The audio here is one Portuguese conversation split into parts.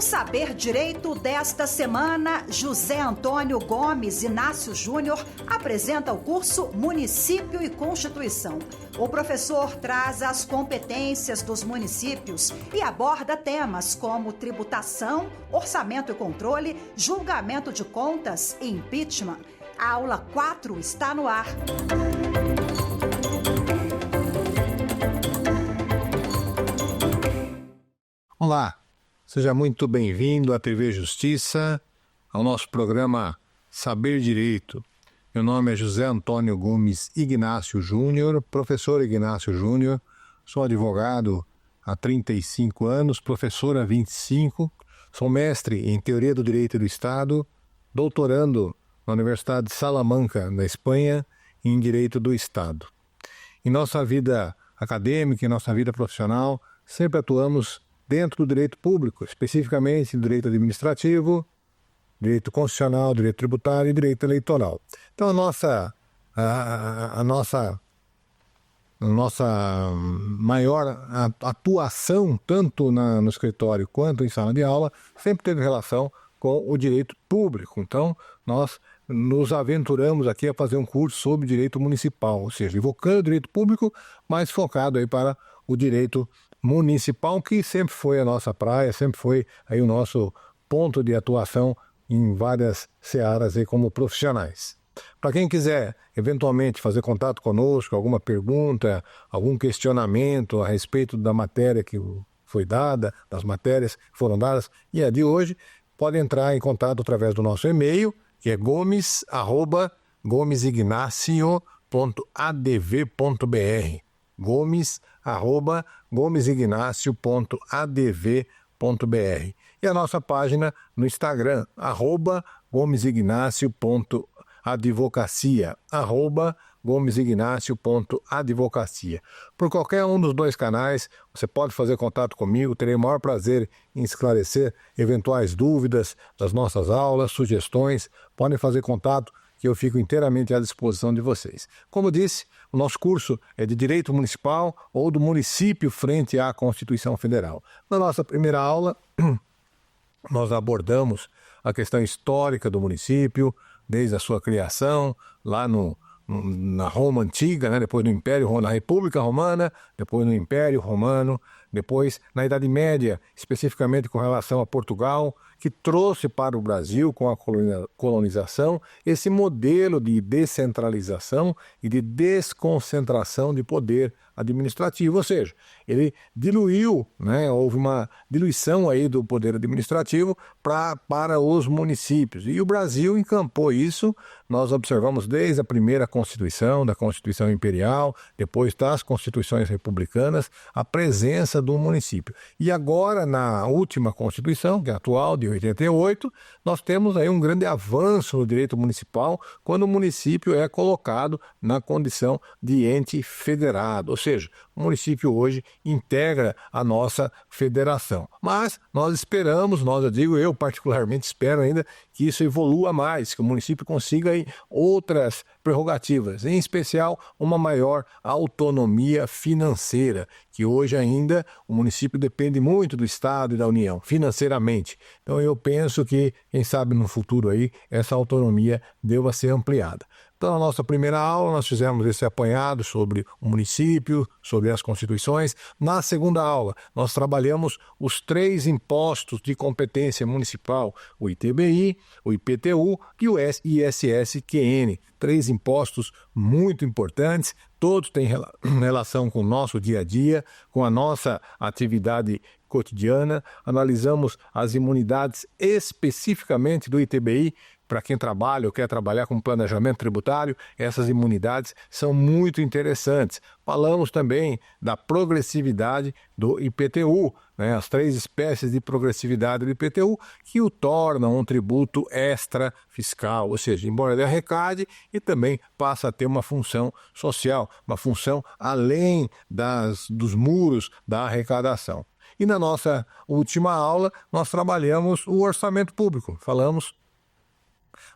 Saber Direito desta semana, José Antônio Gomes Inácio Júnior apresenta o curso Município e Constituição. O professor traz as competências dos municípios e aborda temas como tributação, orçamento e controle, julgamento de contas e impeachment. A aula 4 está no ar. Olá, seja muito bem-vindo à TV Justiça, ao nosso programa Saber Direito. Meu nome é José Antônio Gomes Ignácio Júnior, professor Ignácio Júnior, sou advogado há 35 anos, professor há 25, sou mestre em Teoria do Direito do Estado, doutorando na Universidade de Salamanca, na Espanha, em Direito do Estado. Em nossa vida acadêmica, em nossa vida profissional, sempre atuamos dentro do direito público, especificamente do direito administrativo, direito constitucional, direito tributário e direito eleitoral. Então a nossa maior atuação, tanto no escritório quanto em sala de aula, sempre teve relação com o direito público. Então nós nos aventuramos aqui a fazer um curso sobre direito municipal, ou seja, invocando o direito público, mas focado aí para o direito municipal, que sempre foi a nossa praia, sempre foi aí o nosso ponto de atuação em várias searas aí como profissionais. Para quem quiser eventualmente fazer contato conosco, alguma pergunta, algum questionamento a respeito da matéria que foi dada, das matérias que foram dadas e a de hoje, pode entrar em contato através do nosso e-mail, que é gomes@gomesignacio.adv.br. gomes@gomesignacio.adv.br. E a nossa página no Instagram, @gomesignacio.advocacia, @gomesignacio.advocacia. Por qualquer um dos dois canais, você pode fazer contato comigo, terei o maior prazer em esclarecer eventuais dúvidas das nossas aulas, sugestões, podem fazer contato que eu fico inteiramente à disposição de vocês. Como disse, o nosso curso é de Direito Municipal ou do município frente à Constituição Federal. Na nossa primeira aula, nós abordamos a questão histórica do município, desde a sua criação, lá na Roma Antiga, né? Depois no Império, na República Romana, depois no Império Romano, depois na Idade Média, especificamente com relação a Portugal, que trouxe para o Brasil, com a colonização, esse modelo de descentralização e de desconcentração de poder administrativo, ou seja, ele diluiu, né, houve uma diluição aí do poder administrativo para os municípios. E o Brasil encampou isso, nós observamos desde a primeira Constituição, da Constituição Imperial, depois das Constituições Republicanas, a presença do município. E agora, na última Constituição, que é a atual, de 88, nós temos aí um grande avanço no direito municipal, quando o município é colocado na condição de ente federado, ou seja, o município hoje integra a nossa federação. Mas nós esperamos, eu particularmente espero ainda que isso evolua mais, que o município consiga aí outras prerrogativas, em especial uma maior autonomia financeira, que hoje ainda o município depende muito do Estado e da União, financeiramente. Então eu penso que, quem sabe no futuro aí, essa autonomia deva ser ampliada. Então, na nossa primeira aula, nós fizemos esse apanhado sobre o município, sobre as constituições. Na segunda aula, nós trabalhamos os 3 impostos de competência municipal, o ITBI, o IPTU e o ISS-QN. 3 impostos muito importantes, todos têm relação com o nosso dia a dia, com a nossa atividade cotidiana. Analisamos as imunidades especificamente do ITBI. Para quem trabalha ou quer trabalhar com planejamento tributário, essas imunidades são muito interessantes. Falamos também da progressividade do IPTU, né? As 3 espécies de progressividade do IPTU que o tornam um tributo extra fiscal, ou seja, embora ele arrecade e também passa a ter uma função social, uma função além dos muros da arrecadação. E na nossa última aula, nós trabalhamos o orçamento público, falamos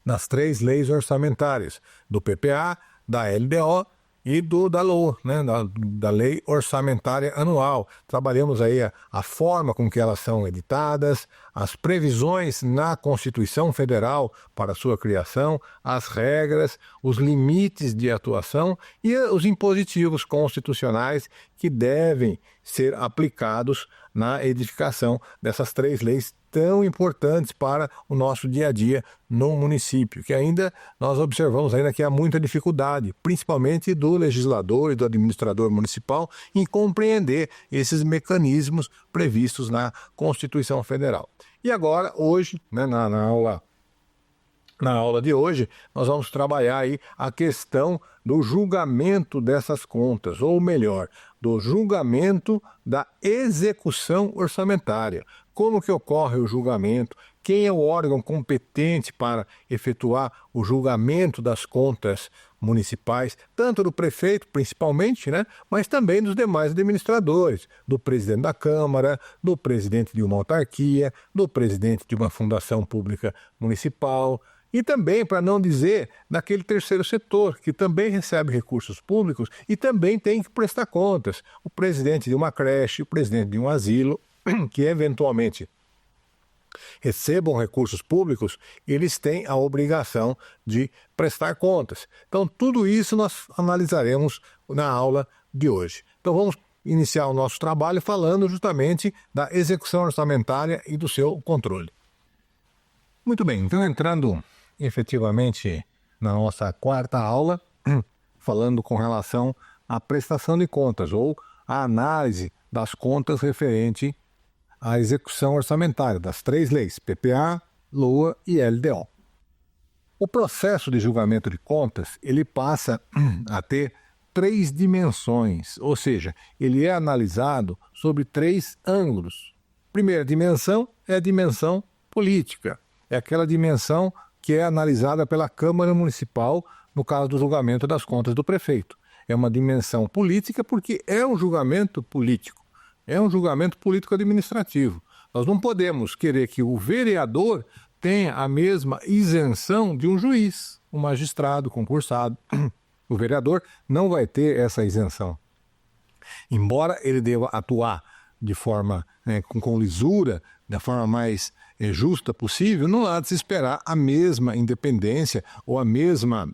nas 3 leis orçamentárias, do PPA, da LDO e da LOA, né, da Lei Orçamentária Anual. Trabalhamos aí a forma com que elas são editadas, as previsões na Constituição Federal para sua criação, as regras, os limites de atuação e os impositivos constitucionais que devem ser aplicados na edificação dessas 3 leis tão importantes para o nosso dia a dia no município, que ainda nós observamos ainda que há muita dificuldade, principalmente do legislador e do administrador municipal, em compreender esses mecanismos previstos na Constituição Federal. E agora, hoje, né, na aula de hoje, nós vamos trabalhar aí a questão do julgamento dessas contas, ou melhor, do julgamento da execução orçamentária. Como que ocorre o julgamento? Quem é o órgão competente para efetuar o julgamento das contas municipais, tanto do prefeito, principalmente, né, mas também dos demais administradores, do presidente da Câmara, do presidente de uma autarquia, do presidente de uma fundação pública municipal, e também, para não dizer, daquele terceiro setor, que também recebe recursos públicos e também tem que prestar contas. O presidente de uma creche, o presidente de um asilo, que eventualmente recebam recursos públicos, eles têm a obrigação de prestar contas. Então, tudo isso nós analisaremos na aula de hoje. Então, vamos iniciar o nosso trabalho falando justamente da execução orçamentária e do seu controle. Muito bem, então entrando efetivamente na nossa 4ª aula, falando com relação à prestação de contas ou à análise das contas referente à execução orçamentária das 3 leis, PPA, LOA e LDO. O processo de julgamento de contas, ele passa a ter 3 dimensões, ou seja, ele é analisado sobre 3 ângulos. Primeira dimensão é a dimensão política, é aquela dimensão que é analisada pela Câmara Municipal no caso do julgamento das contas do prefeito. É uma dimensão política porque é um julgamento político, é um julgamento político-administrativo. Nós não podemos querer que o vereador tenha a mesma isenção de um juiz, um magistrado concursado. O vereador não vai ter essa isenção. Embora ele deva atuar de forma com lisura, da forma mais justa possível, não há de se esperar a mesma independência ou a mesma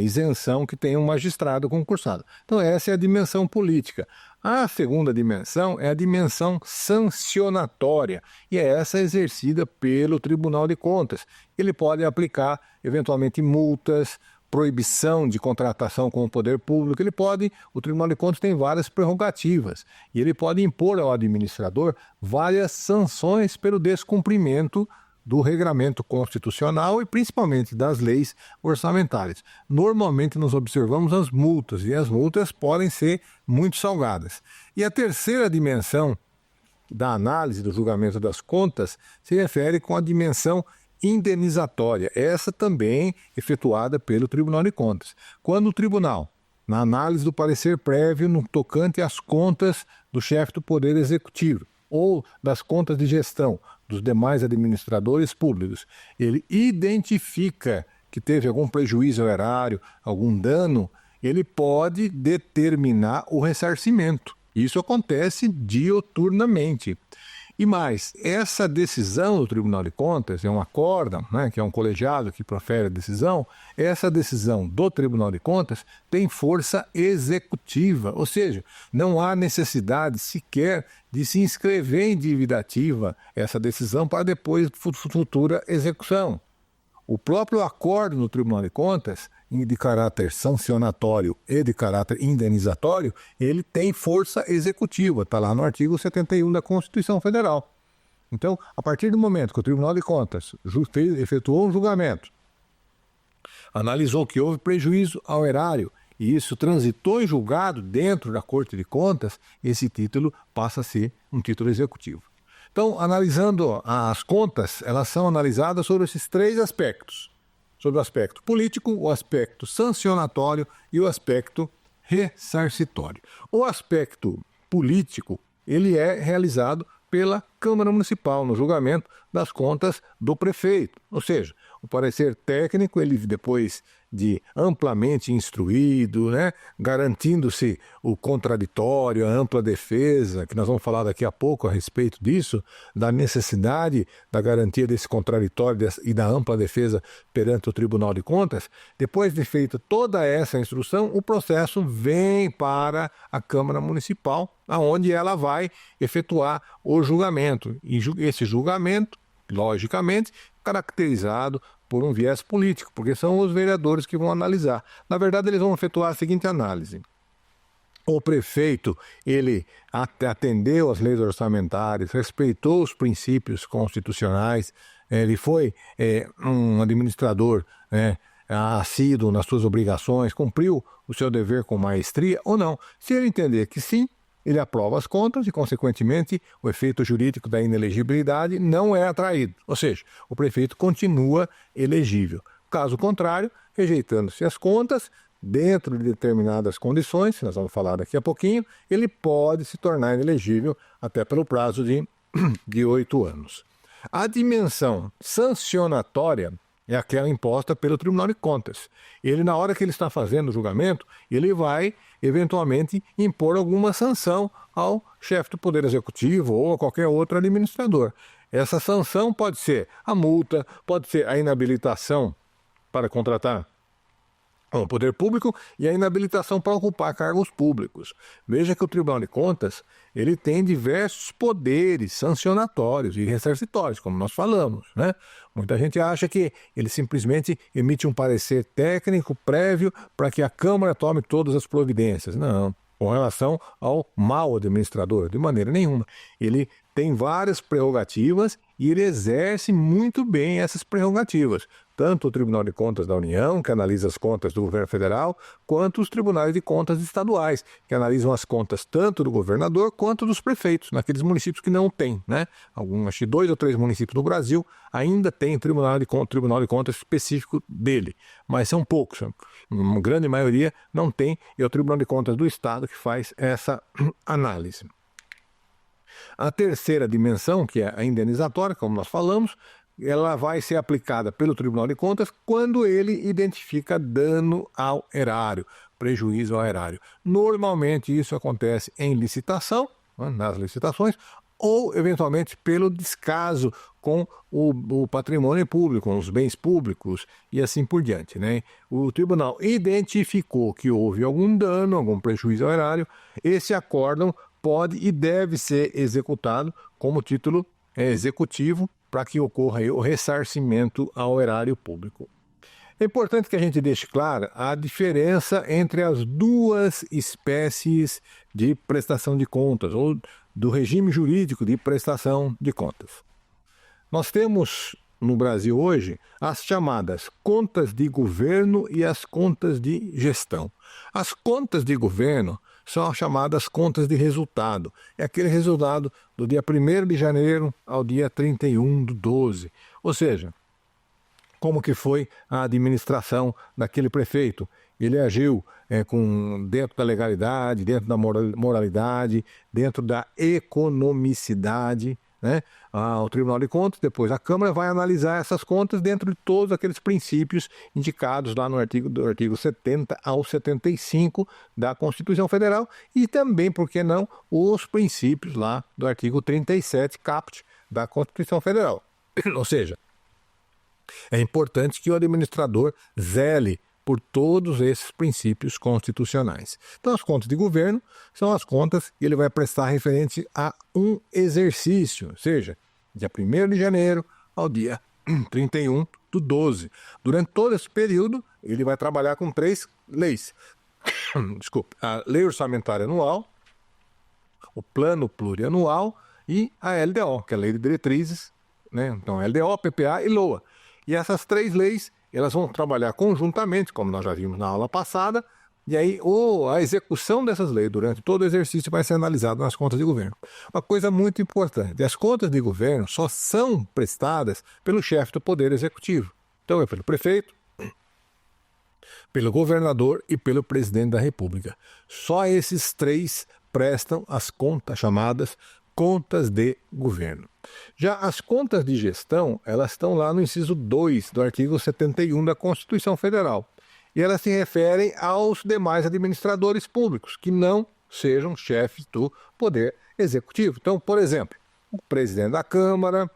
isenção que tem um magistrado concursado. Então essa é a dimensão política. A segunda dimensão é a dimensão sancionatória, e é essa exercida pelo Tribunal de Contas. Ele pode aplicar, eventualmente, multas, proibição de contratação com o poder público. O Tribunal de Contas tem várias prerrogativas, e ele pode impor ao administrador várias sanções pelo descumprimento do regramento constitucional e principalmente das leis orçamentárias. Normalmente nós observamos as multas, e as multas podem ser muito salgadas. E a terceira dimensão da análise do julgamento das contas se refere com a dimensão indenizatória, essa também efetuada pelo Tribunal de Contas. Quando o tribunal, na análise do parecer prévio no tocante às contas do chefe do Poder Executivo ou das contas de gestão dos demais administradores públicos, ele identifica que teve algum prejuízo ao erário, algum dano, ele pode determinar o ressarcimento. Isso acontece dioturnamente. E mais, essa decisão do Tribunal de Contas, é um acórdão, né, que é um colegiado que profere a decisão, essa decisão do Tribunal de Contas tem força executiva, ou seja, não há necessidade sequer de se inscrever em dívida ativa essa decisão para depois futura execução. O próprio acórdão do Tribunal de Contas, de caráter sancionatório e de caráter indenizatório, ele tem força executiva, está lá no artigo 71 da Constituição Federal. Então, a partir do momento que o Tribunal de Contas efetuou um julgamento, analisou que houve prejuízo ao erário e isso transitou em julgado dentro da Corte de Contas, esse título passa a ser um título executivo. Então, analisando as contas, elas são analisadas sobre esses 3 aspectos. Sobre o aspecto político, o aspecto sancionatório e o aspecto ressarcitório. O aspecto político, ele é realizado pela Câmara Municipal no julgamento das contas do prefeito. Ou seja, o parecer técnico, ele depois de amplamente instruído, né? Garantindo-se o contraditório, a ampla defesa, que nós vamos falar daqui a pouco a respeito disso, da necessidade da garantia desse contraditório e da ampla defesa perante o Tribunal de Contas. Depois de feita toda essa instrução, o processo vem para a Câmara Municipal, aonde ela vai efetuar o julgamento. E esse julgamento, logicamente, caracterizado por um viés político, porque são os vereadores que vão analisar. Na verdade, eles vão efetuar a seguinte análise. O prefeito, ele atendeu às leis orçamentárias, respeitou os princípios constitucionais, ele foi um administrador assíduo nas suas obrigações, cumpriu o seu dever com maestria ou não. Se ele entender que sim, ele aprova as contas e, consequentemente, o efeito jurídico da inelegibilidade não é atraído. Ou seja, o prefeito continua elegível. Caso contrário, rejeitando-se as contas, dentro de determinadas condições, nós vamos falar daqui a pouquinho, ele pode se tornar inelegível até pelo prazo de 8 anos. A dimensão sancionatória é aquela imposta pelo Tribunal de Contas. Ele, na hora que ele está fazendo o julgamento, ele vai, eventualmente, impor alguma sanção ao chefe do Poder Executivo ou a qualquer outro administrador. Essa sanção pode ser a multa, pode ser a inabilitação para contratar o poder público e a inabilitação para ocupar cargos públicos. Veja que o Tribunal de Contas ele tem diversos poderes sancionatórios e ressarcitórios, como nós falamos, né? Muita gente acha que ele simplesmente emite um parecer técnico prévio para que a Câmara tome todas as providências. Não, com relação ao mau administrador, de maneira nenhuma. Ele tem várias prerrogativas e ele exerce muito bem essas prerrogativas. Tanto o Tribunal de Contas da União, que analisa as contas do governo federal, quanto os tribunais de contas estaduais, que analisam as contas tanto do governador quanto dos prefeitos, naqueles municípios que não têm, né? Acho que 2 ou 3 municípios do Brasil ainda tem Tribunal de Contas específico dele, mas são poucos. Uma grande maioria não tem, e é o Tribunal de Contas do Estado que faz essa análise. A terceira dimensão, que é a indenizatória, como nós falamos, ela vai ser aplicada pelo Tribunal de Contas quando ele identifica dano ao erário, prejuízo ao erário. Normalmente isso acontece em licitação, nas licitações, ou eventualmente pelo descaso com o patrimônio público, com os bens públicos e assim por diante, né? O tribunal identificou que houve algum dano, algum prejuízo ao erário, esse acórdão pode e deve ser executado como título executivo para que ocorra o ressarcimento ao erário público. É importante que a gente deixe clara a diferença entre as duas espécies de prestação de contas, ou do regime jurídico de prestação de contas. Nós temos no Brasil hoje as chamadas contas de governo e as contas de gestão. As contas de governo são as chamadas contas de resultado. É aquele resultado do dia 1º de janeiro ao dia 31/12. Ou seja, como que foi a administração daquele prefeito. Ele agiu dentro da legalidade, dentro da moralidade, dentro da economicidade, né? O Tribunal de Contas, depois a Câmara vai analisar essas contas dentro de todos aqueles princípios indicados lá no do artigo 70 ao 75 da Constituição Federal e também, por que não, os princípios lá do artigo 37 caput da Constituição Federal. Ou seja, é importante que o administrador zele por todos esses princípios constitucionais. Então, as contas de governo são as contas que ele vai prestar referente a um exercício, ou seja, dia 1º de janeiro ao dia 31/12. Durante todo esse período, ele vai trabalhar com 3 leis. Desculpe, a Lei Orçamentária Anual, o Plano Plurianual e a LDO, que é a Lei de Diretrizes, né? Então, LDO, PPA e LOA. E essas 3 leis, elas vão trabalhar conjuntamente, como nós já vimos na aula passada, e aí a execução dessas leis durante todo o exercício vai ser analisada nas contas de governo. Uma coisa muito importante, as contas de governo só são prestadas pelo chefe do Poder Executivo. Então é pelo prefeito, pelo governador e pelo presidente da República. Só esses 3 prestam as contas chamadas contas de governo. Já as contas de gestão, elas estão lá no inciso 2 do artigo 71 da Constituição Federal. E elas se referem aos demais administradores públicos, que não sejam chefes do Poder Executivo. Então, por exemplo, o presidente da Câmara,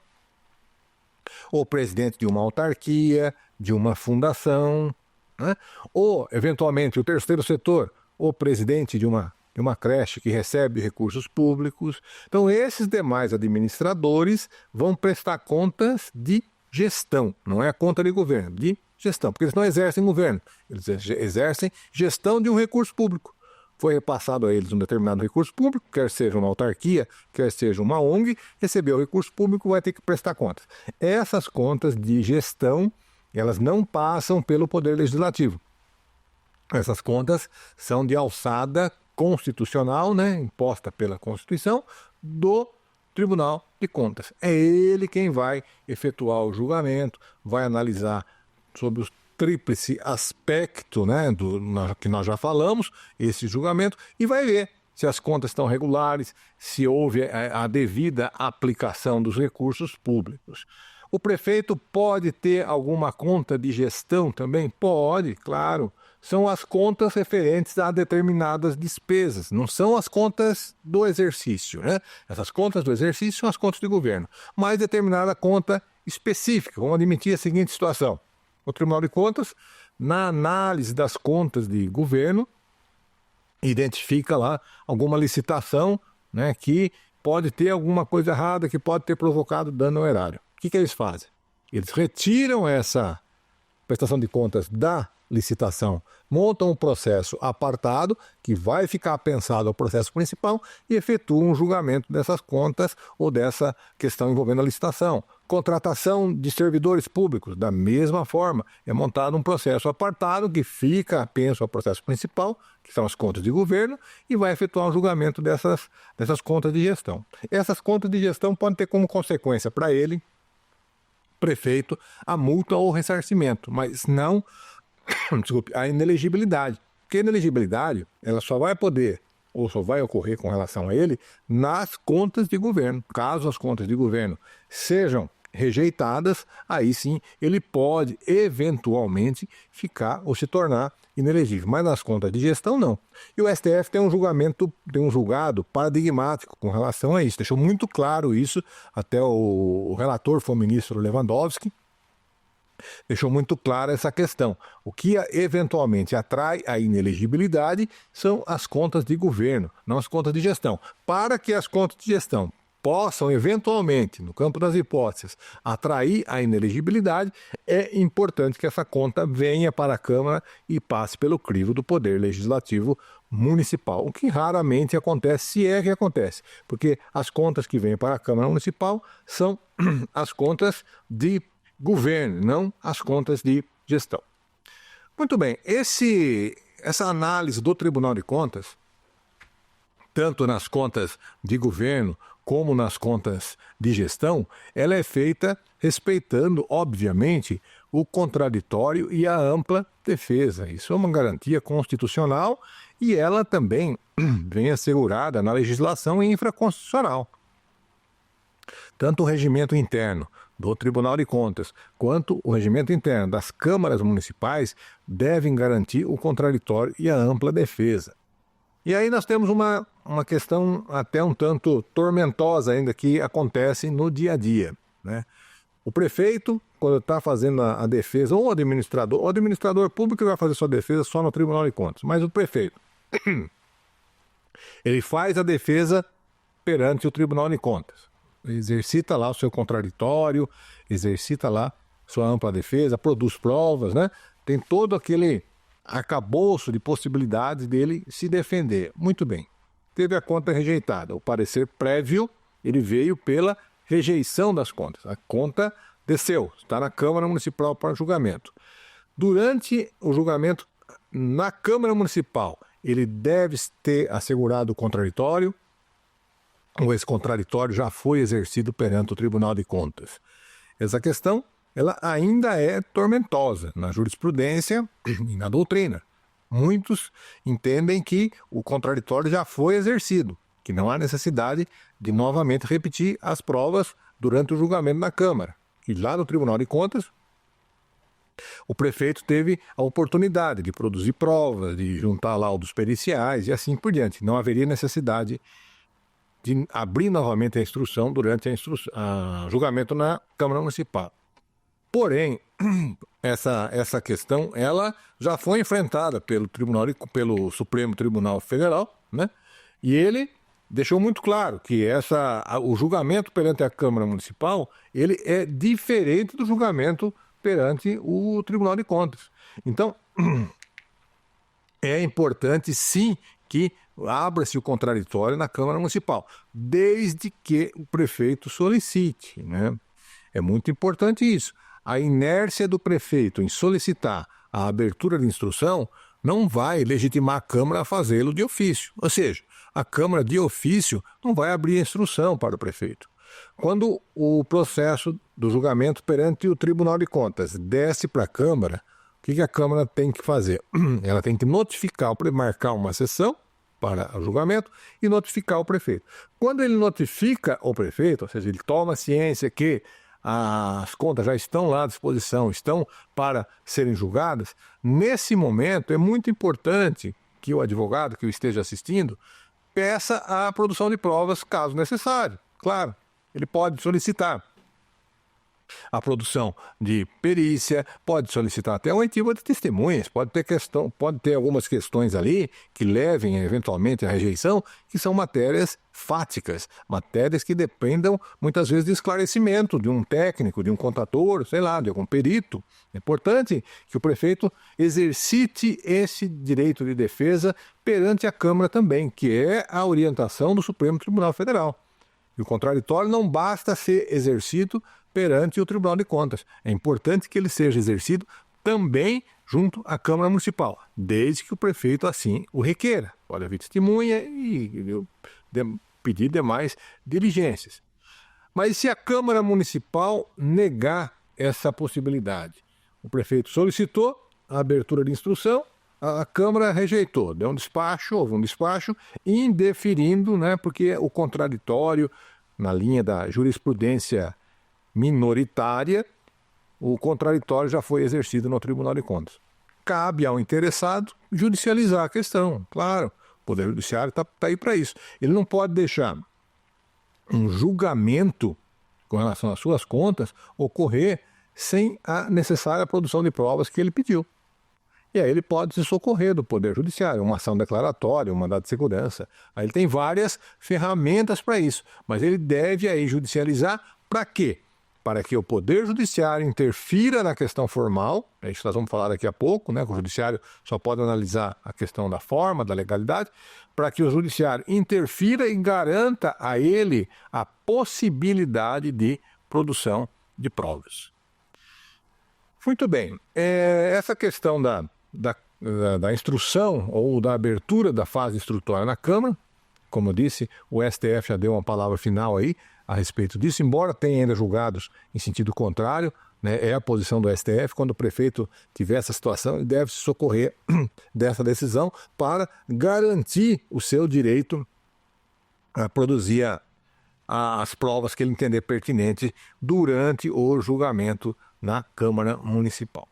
ou presidente de uma autarquia, de uma fundação, né? Ou, eventualmente, o terceiro setor, ou presidente de uma creche que recebe recursos públicos. Então, esses demais administradores vão prestar contas de gestão, não é a conta de governo, de gestão, porque eles não exercem governo, eles exercem gestão de um recurso público. Foi repassado a eles um determinado recurso público, quer seja uma autarquia, quer seja uma ONG, recebeu o recurso público, vai ter que prestar contas. Essas contas de gestão, elas não passam pelo Poder Legislativo. Essas contas são de alçada constitucional, né, imposta pela Constituição, do Tribunal de Contas. É ele quem vai efetuar o julgamento, vai analisar sobre o tríplice aspecto, né, que nós já falamos, esse julgamento, e vai ver se as contas estão regulares, se houve a devida aplicação dos recursos públicos. O prefeito pode ter alguma conta de gestão também? Pode, claro. São as contas referentes a determinadas despesas, não são as contas do exercício, né? Essas contas do exercício são as contas de governo, mas determinada conta específica. Vamos admitir a seguinte situação. O Tribunal de Contas, na análise das contas de governo, identifica lá alguma licitação, né, que pode ter alguma coisa errada, que pode ter provocado dano ao erário. O que eles fazem? Eles retiram essa prestação de contas da licitação, montam um processo apartado que vai ficar pensado ao processo principal e efetuam um julgamento dessas contas ou dessa questão envolvendo a licitação. Contratação de servidores públicos, da mesma forma, é montado um processo apartado que fica penso ao processo principal, que são as contas de governo, e vai efetuar um julgamento dessas contas de gestão. Essas contas de gestão podem ter como consequência para ele, prefeito, a multa ou ressarcimento, mas não a inelegibilidade. Porque a inelegibilidade, ela só vai poder, ou só vai ocorrer com relação a ele, nas contas de governo. Caso as contas de governo sejam rejeitadas, aí sim ele pode eventualmente ficar ou se tornar inelegível. Mas nas contas de gestão, não. E o STF tem um julgado paradigmático com relação a isso. Deixou muito claro isso, até o relator foi o ministro Lewandowski, deixou muito clara essa questão. O que eventualmente atrai a inelegibilidade são as contas de governo, não as contas de gestão. Para que as contas de gestão possam eventualmente, no campo das hipóteses, atrair a inelegibilidade, é importante que essa conta venha para a Câmara e passe pelo crivo do Poder Legislativo Municipal, o que raramente acontece, se é que acontece, porque as contas que vêm para a Câmara Municipal são as contas de governo, não as contas de gestão. Muito bem, essa análise do Tribunal de Contas, tanto nas contas de governo como nas contas de gestão, ela é feita respeitando, obviamente, o contraditório e a ampla defesa. Isso é uma garantia constitucional e ela também vem assegurada na legislação infraconstitucional. Tanto o regimento interno do Tribunal de Contas quanto o regimento interno das câmaras municipais devem garantir o contraditório e a ampla defesa. E aí nós temos uma questão até um tanto tormentosa ainda que acontece no dia a dia, né? O prefeito, quando está fazendo a defesa, ou o administrador público vai fazer sua defesa só no Tribunal de Contas, mas o prefeito, ele faz a defesa perante o Tribunal de Contas. Exercita lá o seu contraditório, exercita lá sua ampla defesa, produz provas, né? Tem todo aquele arcabouço de possibilidades dele se defender. Muito bem. Teve a conta rejeitada. O parecer prévio, ele veio pela rejeição das contas. A conta desceu, está na Câmara Municipal para julgamento. Durante o julgamento na Câmara Municipal, ele deve ter assegurado o contraditório, ou esse contraditório já foi exercido perante o Tribunal de Contas. Essa questão, ela ainda é tormentosa na jurisprudência e na doutrina. Muitos entendem que o contraditório já foi exercido, que não há necessidade de novamente repetir as provas durante o julgamento na Câmara. E lá no Tribunal de Contas, O prefeito teve a oportunidade de produzir provas, de juntar laudos periciais e assim por diante. Não haveria necessidade de abrir novamente a instrução durante a julgamento na Câmara Municipal. Porém, essa questão ela já foi enfrentada pelo Supremo Tribunal Federal, né? E ele deixou muito claro que o julgamento perante a Câmara Municipal ele é diferente do julgamento perante o Tribunal de Contas. Então, é importante sim que abra-se o contraditório na Câmara Municipal, desde que o prefeito solicite, né? É muito importante isso. A inércia do prefeito em solicitar a abertura de instrução não vai legitimar a Câmara a fazê-lo de ofício. Ou seja, a Câmara de ofício não vai abrir a instrução para o prefeito. Quando o processo do julgamento perante o Tribunal de Contas desce para a Câmara, o que a Câmara tem que fazer? Ela tem que marcar uma sessão para o julgamento e notificar o prefeito. Quando ele notifica o prefeito, ou seja, ele toma ciência que as contas já estão lá à disposição, estão para serem julgadas, nesse momento é muito importante que o advogado que o esteja assistindo peça a produção de provas, caso necessário. Claro, ele pode solicitar a produção de perícia, pode solicitar até uma oitiva de testemunhas, pode ter algumas questões ali que levem eventualmente à rejeição, que são matérias fáticas, matérias que dependam muitas vezes de esclarecimento de um técnico, de um contador, sei lá, de algum perito. É importante que o prefeito exercite esse direito de defesa perante a Câmara também, que é a orientação do Supremo Tribunal Federal. E o contraditório não basta ser exercido perante o Tribunal de Contas. É importante que ele seja exercido também junto à Câmara Municipal, desde que o prefeito assim o requeira. Pode haver testemunha e pedir demais diligências. Mas se a Câmara Municipal negar essa possibilidade, o prefeito solicitou a abertura de instrução, a Câmara rejeitou, houve um despacho indeferindo, né, porque o contraditório, na linha da jurisprudência minoritária, o contraditório já foi exercido no Tribunal de Contas. Cabe ao interessado judicializar a questão, claro, o Poder Judiciário está aí para isso. Ele não pode deixar um julgamento com relação às suas contas ocorrer sem a necessária produção de provas que ele pediu. E aí ele pode se socorrer do Poder Judiciário, uma ação declaratória, um mandado de segurança. Aí ele tem várias ferramentas para isso, mas ele deve aí judicializar para quê? Para que o Poder Judiciário interfira na questão formal, é isso que nós vamos falar daqui a pouco, né? Que o Judiciário só pode analisar a questão da forma, da legalidade, para que o Judiciário interfira e garanta a ele a possibilidade de produção de provas. Muito bem, essa questão da instrução ou da abertura da fase instrutória na Câmara, como eu disse, o STF já deu uma palavra final aí a respeito disso, embora tenha ainda julgados em sentido contrário, né, é a posição do STF, quando o prefeito tiver essa situação, ele deve se socorrer dessa decisão para garantir o seu direito a produzir as provas que ele entender pertinente durante o julgamento na Câmara Municipal.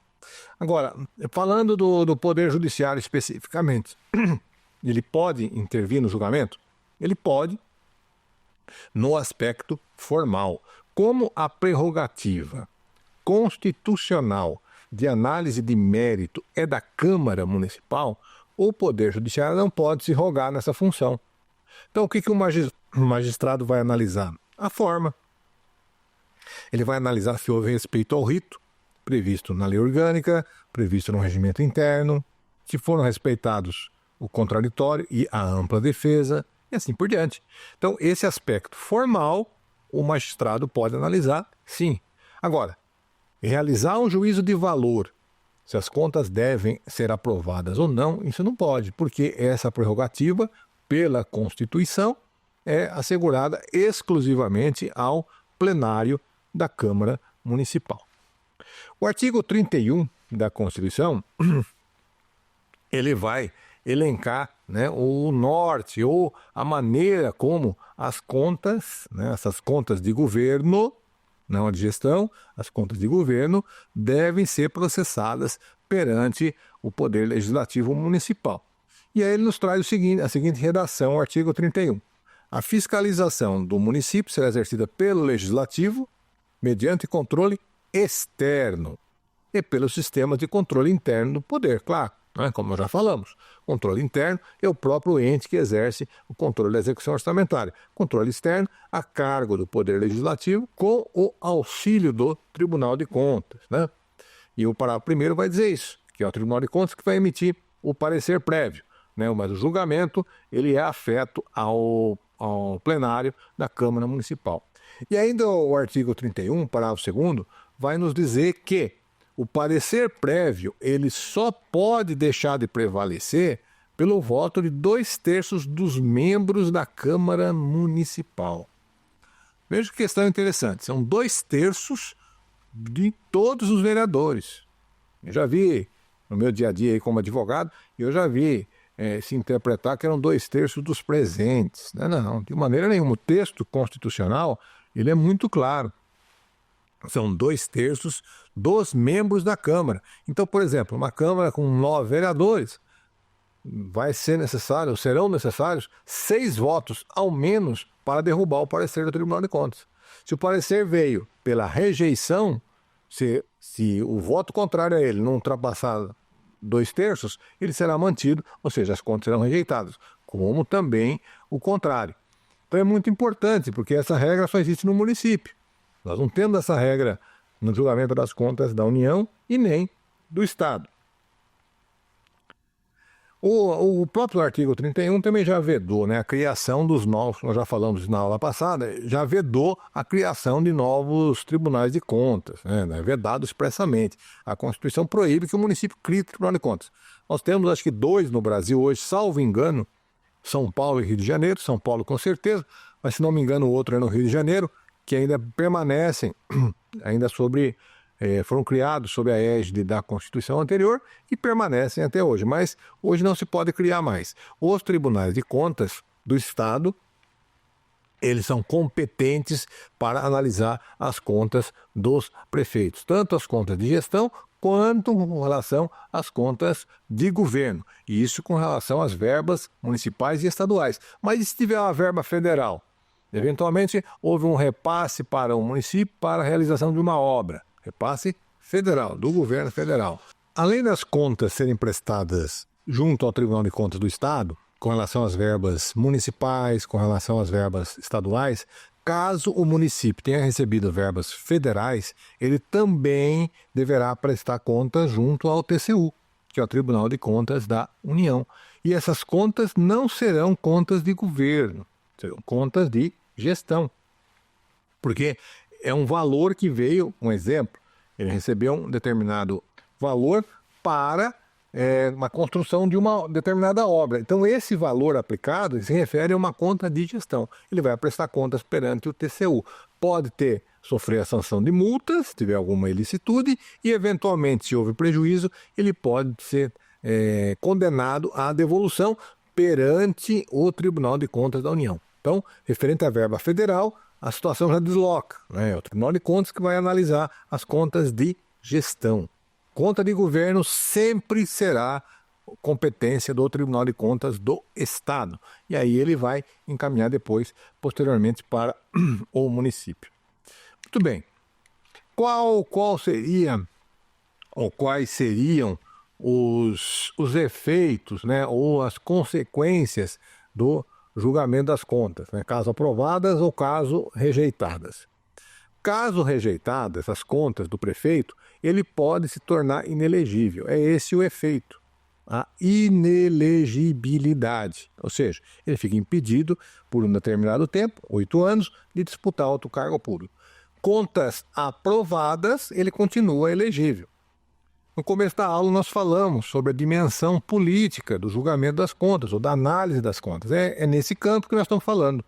Agora, falando do Poder Judiciário especificamente, ele pode intervir no julgamento? Ele pode, no aspecto formal. Como a prerrogativa constitucional de análise de mérito é da Câmara Municipal, o Poder Judiciário não pode se rogar nessa função. Então, o que o magistrado vai analisar? A forma. Ele vai analisar se houve respeito ao rito previsto na lei orgânica, previsto no regimento interno, se foram respeitados o contraditório e a ampla defesa, e assim por diante. Então, esse aspecto formal, o magistrado pode analisar, sim. Agora, realizar um juízo de valor, se as contas devem ser aprovadas ou não, isso não pode, porque essa prerrogativa, pela Constituição, é assegurada exclusivamente ao plenário da Câmara Municipal. O artigo 31 da Constituição, ele vai elencar, né, o norte ou a maneira como as contas, né, essas contas de governo, não a de gestão, as contas de governo devem ser processadas perante o Poder Legislativo Municipal. E aí ele nos traz a seguinte redação, o artigo 31. A fiscalização do município será exercida pelo Legislativo mediante controle externo e pelos sistemas de controle interno do poder, claro, né? Como já falamos. Controle interno é o próprio ente que exerce o controle da execução orçamentária. Controle externo a cargo do Poder Legislativo com o auxílio do Tribunal de Contas, né? E o parágrafo primeiro vai dizer isso, que é o Tribunal de Contas que vai emitir o parecer prévio, né? Mas o julgamento ele é afeto ao plenário da Câmara Municipal. E ainda o artigo 31, parágrafo 2º, vai nos dizer que o parecer prévio ele só pode deixar de prevalecer pelo voto de 2/3 dos membros da Câmara Municipal. Veja que questão interessante, são 2/3 de todos os vereadores. Eu já vi, no meu dia a dia aí como advogado, eu já vi se interpretar que eram 2/3 dos presentes. Não, de maneira nenhuma. O texto constitucional ele é muito claro. São 2/3 dos membros da Câmara. Então, por exemplo, uma Câmara com 9 vereadores, serão necessários 6 votos ao menos para derrubar o parecer do Tribunal de Contas. Se o parecer veio pela rejeição, se o voto contrário a ele não ultrapassar 2/3, ele será mantido, ou seja, as contas serão rejeitadas, como também o contrário. Então é muito importante, porque essa regra só existe no município. Nós não temos essa regra no julgamento das contas da União e nem do Estado. O próprio artigo 31 também já vedou, né, a criação dos novos, nós já falamos na aula passada, já vedou a criação de novos tribunais de contas, né, vedado expressamente. A Constituição proíbe que o município crie tribunal de contas. Nós temos acho que 2 no Brasil hoje, salvo engano, São Paulo e Rio de Janeiro, São Paulo com certeza, mas se não me engano o outro é no Rio de Janeiro, que ainda permanecem, foram criados sob a égide da Constituição anterior e permanecem até hoje, mas hoje não se pode criar mais. Os tribunais de contas do Estado, eles são competentes para analisar as contas dos prefeitos, tanto as contas de gestão quanto com relação às contas de governo, e isso com relação às verbas municipais e estaduais. Mas e se tiver uma verba federal? Eventualmente, houve um repasse para o município para a realização de uma obra. Repasse federal, do governo federal. Além das contas serem prestadas junto ao Tribunal de Contas do Estado, com relação às verbas municipais, com relação às verbas estaduais, caso o município tenha recebido verbas federais, ele também deverá prestar contas junto ao TCU, que é o Tribunal de Contas da União. E essas contas não serão contas de governo, serão contas de gestão. Porque é um valor que veio, um exemplo, ele recebeu um determinado valor para uma construção de uma determinada obra. Então esse valor aplicado se refere a uma conta de gestão. Ele vai prestar contas perante o TCU. Pode sofrer a sanção de multas, se tiver alguma ilicitude, e eventualmente, se houve prejuízo, ele pode ser condenado à devolução perante o Tribunal de Contas da União. Então, referente à verba federal, a situação já desloca, né? É o Tribunal de Contas que vai analisar as contas de gestão. Conta de governo sempre será competência do Tribunal de Contas do Estado. E aí ele vai encaminhar posteriormente para o município. Muito bem. Quais seriam os efeitos, né, ou as consequências do julgamento das contas, né, caso aprovadas ou caso rejeitadas? Caso rejeitadas as contas do prefeito, ele pode se tornar inelegível. É esse o efeito, a inelegibilidade. Ou seja, ele fica impedido por um determinado tempo, 8 anos, de disputar outro cargo público. Contas aprovadas, ele continua elegível. No começo da aula nós falamos sobre a dimensão política do julgamento das contas, ou da análise das contas. É nesse campo que nós estamos falando.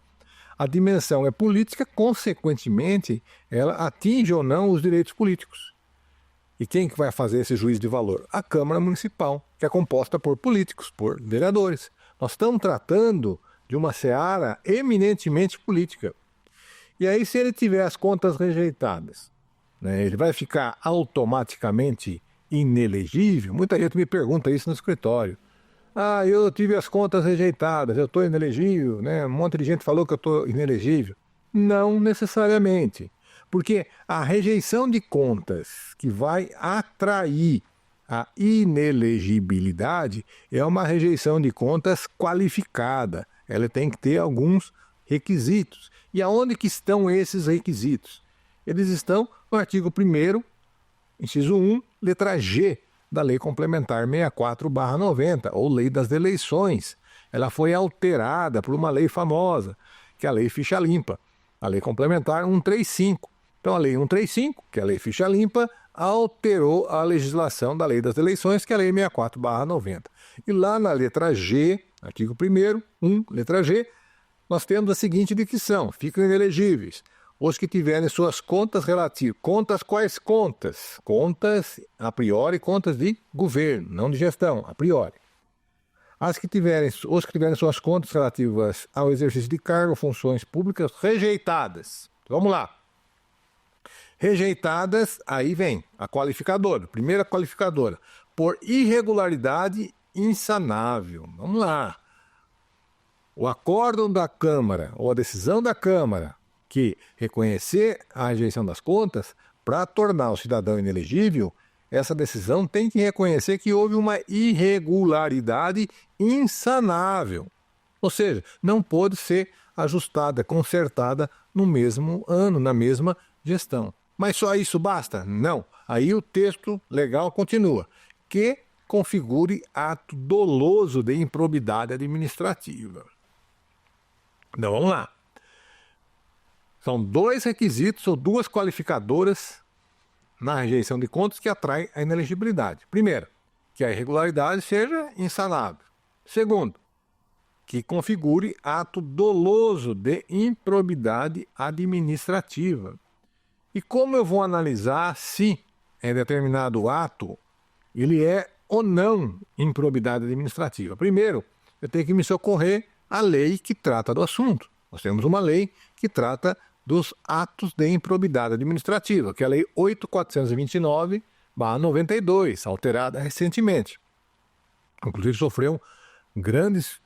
A dimensão é política, consequentemente, ela atinge ou não os direitos políticos. E quem que vai fazer esse juízo de valor? A Câmara Municipal, que é composta por políticos, por vereadores. Nós estamos tratando de uma seara eminentemente política. E aí, se ele tiver as contas rejeitadas, né, ele vai ficar automaticamente inelegível? Muita gente me pergunta isso no escritório. Ah, eu tive as contas rejeitadas, eu estou inelegível, né? Um monte de gente falou que eu estou inelegível. Não necessariamente, porque a rejeição de contas que vai atrair a inelegibilidade é uma rejeição de contas qualificada. Ela tem que ter alguns requisitos. E aonde que estão esses requisitos? Eles estão no artigo 1º, inciso 1, letra G, da Lei Complementar 64/90, ou Lei das Eleições. Ela foi alterada por uma lei famosa, que é a Lei Ficha Limpa, a Lei Complementar 135. Então, a Lei 135, que é a Lei Ficha Limpa, alterou a legislação da Lei das Eleições, que é a Lei 64/90. E lá na letra G, artigo 1º, 1, letra G, nós temos a seguinte dicção: ficam inelegíveis os que tiverem suas contas relativas. Contas quais contas? Contas, a priori, contas de governo, não de gestão, a priori. Os que tiverem suas contas relativas ao exercício de cargo, funções públicas rejeitadas. Vamos lá. Rejeitadas, aí vem a qualificadora, primeira qualificadora, por irregularidade insanável. Vamos lá. O acórdão da Câmara, ou a decisão da Câmara, que reconhecer a rejeição das contas, para tornar o cidadão inelegível, essa decisão tem que reconhecer que houve uma irregularidade insanável. Ou seja, não pode ser ajustada, consertada no mesmo ano, na mesma gestão. Mas só isso basta? Não. Aí o texto legal continua. Que configure ato doloso de improbidade administrativa. Então vamos lá. São dois requisitos ou duas qualificadoras na rejeição de contas que atraem a inelegibilidade. Primeiro, que a irregularidade seja insanável. Segundo, que configure ato doloso de improbidade administrativa. E como eu vou analisar se em determinado ato ele é ou não improbidade administrativa? Primeiro, eu tenho que me socorrer à lei que trata do assunto. Nós temos uma lei que trata dos atos de improbidade administrativa, que é a Lei 8.429/92, alterada recentemente. Inclusive sofreu grandes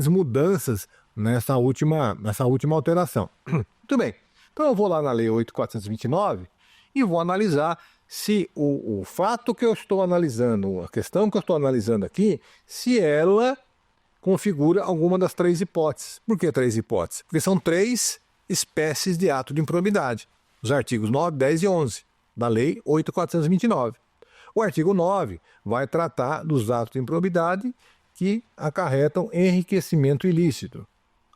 mudanças nessa última alteração. Muito bem, então eu vou lá na Lei 8.429 e vou analisar se o fato que eu estou analisando, a questão que eu estou analisando aqui, se ela configura alguma das três hipóteses. Por que três hipóteses? Porque são três espécies de ato de improbidade. Os artigos 9, 10 e 11 da Lei 8.429. O artigo 9 vai tratar dos atos de improbidade que acarretam enriquecimento ilícito.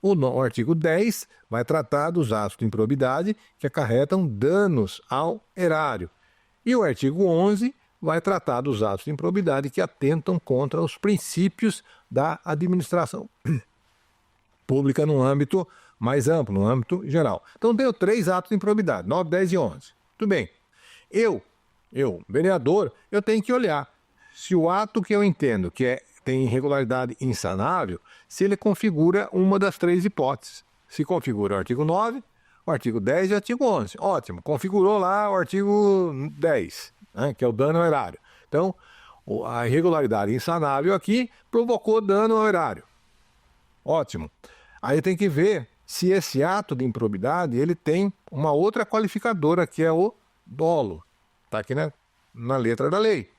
O artigo 10 vai tratar dos atos de improbidade que acarretam danos ao erário. E o artigo 11 vai tratar dos atos de improbidade que atentam contra os princípios da administração pública no âmbito mais amplo, no âmbito geral. Então, tenho três atos de improbidade, 9, 10 e 11. Tudo bem. Eu, vereador, eu tenho que olhar se o ato que eu entendo que tem irregularidade insanável, se ele configura uma das três hipóteses. Se configura o artigo 9, o artigo 10 e o artigo 11. Ótimo, configurou lá o artigo 10, né, que é o dano ao erário. Então, a irregularidade insanável aqui provocou dano ao erário. Ótimo. Aí tem que ver se esse ato de improbidade ele tem uma outra qualificadora, que é o dolo. Está aqui na letra da lei.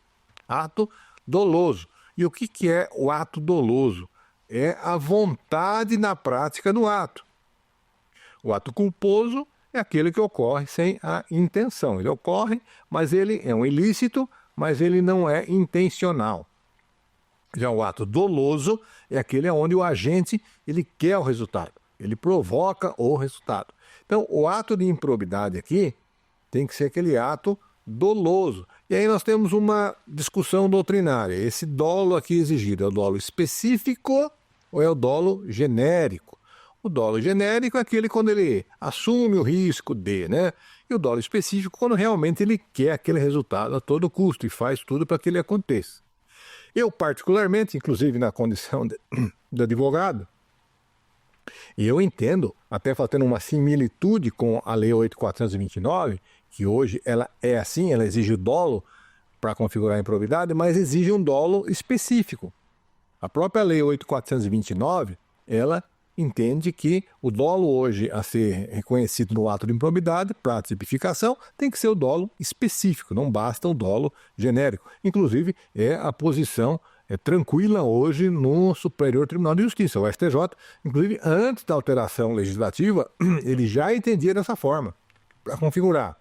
Ato doloso. E o que é o ato doloso? É a vontade na prática do ato. O ato culposo é aquele que ocorre sem a intenção. Ele ocorre, mas ele é um ilícito, mas ele não é intencional. Já o ato doloso é aquele onde o agente ele quer o resultado, ele provoca o resultado. Então, o ato de improbidade aqui tem que ser aquele ato doloso. E aí nós temos uma discussão doutrinária. Esse dolo aqui exigido é o dolo específico ou é o dolo genérico? O dolo genérico é aquele quando ele assume o risco de, né? E o dolo específico quando realmente ele quer aquele resultado a todo custo e faz tudo para que ele aconteça. Eu, particularmente, inclusive na condição de advogado, E eu entendo, até fazendo uma similitude com a Lei 8.429, que hoje ela é assim, ela exige o dolo para configurar a improbidade, mas exige um dolo específico. A própria Lei 8.429, ela entende que o dolo hoje a ser reconhecido no ato de improbidade, para a tipificação, tem que ser o dolo específico, não basta o dolo genérico. Inclusive, é a posição tranquila hoje no Superior Tribunal de Justiça, o STJ. Inclusive, antes da alteração legislativa, ele já entendia dessa forma. Para configurar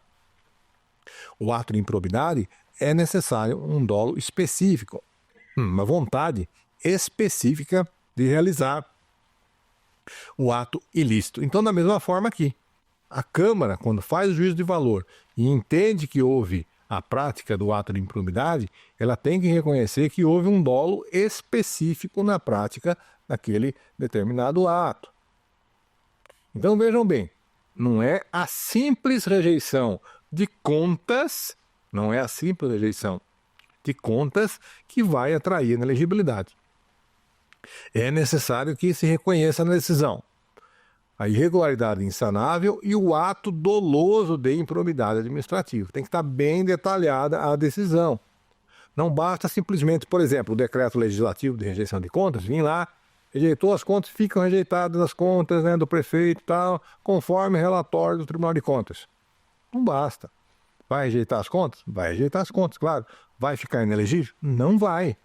o ato de improbidade, é necessário um dolo específico, uma vontade específica de realizar o ato ilícito. Então, da mesma forma aqui, a Câmara, quando faz o juízo de valor e entende que houve a prática do ato de improbidade, ela tem que reconhecer que houve um dolo específico na prática daquele determinado ato. Então, vejam bem, não é a simples rejeição de contas, não é a simples rejeição de contas que vai atrair a inelegibilidade. É necessário que se reconheça na decisão a irregularidade insanável e o ato doloso de improbidade administrativa. Tem que estar bem detalhada a decisão. Não basta simplesmente, por exemplo, o decreto legislativo de rejeição de contas, vir lá, rejeitou as contas, ficam rejeitadas as contas, né, do prefeito e tal, conforme relatório do Tribunal de Contas. Não basta. Vai rejeitar as contas? Vai rejeitar as contas, claro. Vai ficar inelegível? Não vai.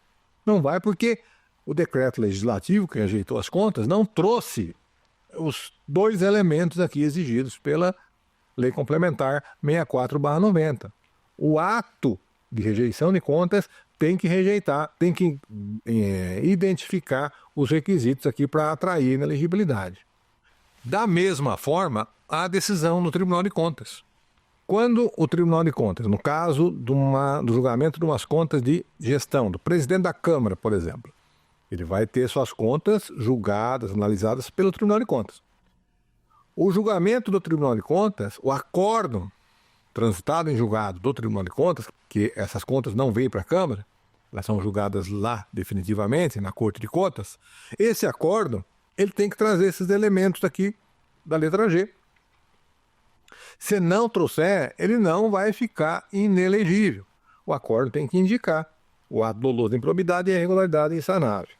Não vai porque o decreto legislativo que rejeitou as contas não trouxe os dois elementos aqui exigidos pela Lei Complementar 64/90. O ato de rejeição de contas tem que rejeitar, tem que identificar os requisitos aqui para atrair inelegibilidade. Da mesma forma, a decisão no Tribunal de Contas. Quando o Tribunal de Contas, no caso do julgamento de umas contas de gestão, do presidente da Câmara, por exemplo, ele vai ter suas contas julgadas, analisadas pelo Tribunal de Contas. O julgamento do Tribunal de Contas, o acórdão transitado em julgado do Tribunal de Contas, que essas contas não vêm para a Câmara, elas são julgadas lá definitivamente, na Corte de Contas, esse acórdão, ele tem que trazer esses elementos aqui da letra G. Se não trouxer, ele não vai ficar inelegível. O acórdão tem que indicar o ato doloso de improbidade e a irregularidade insanável.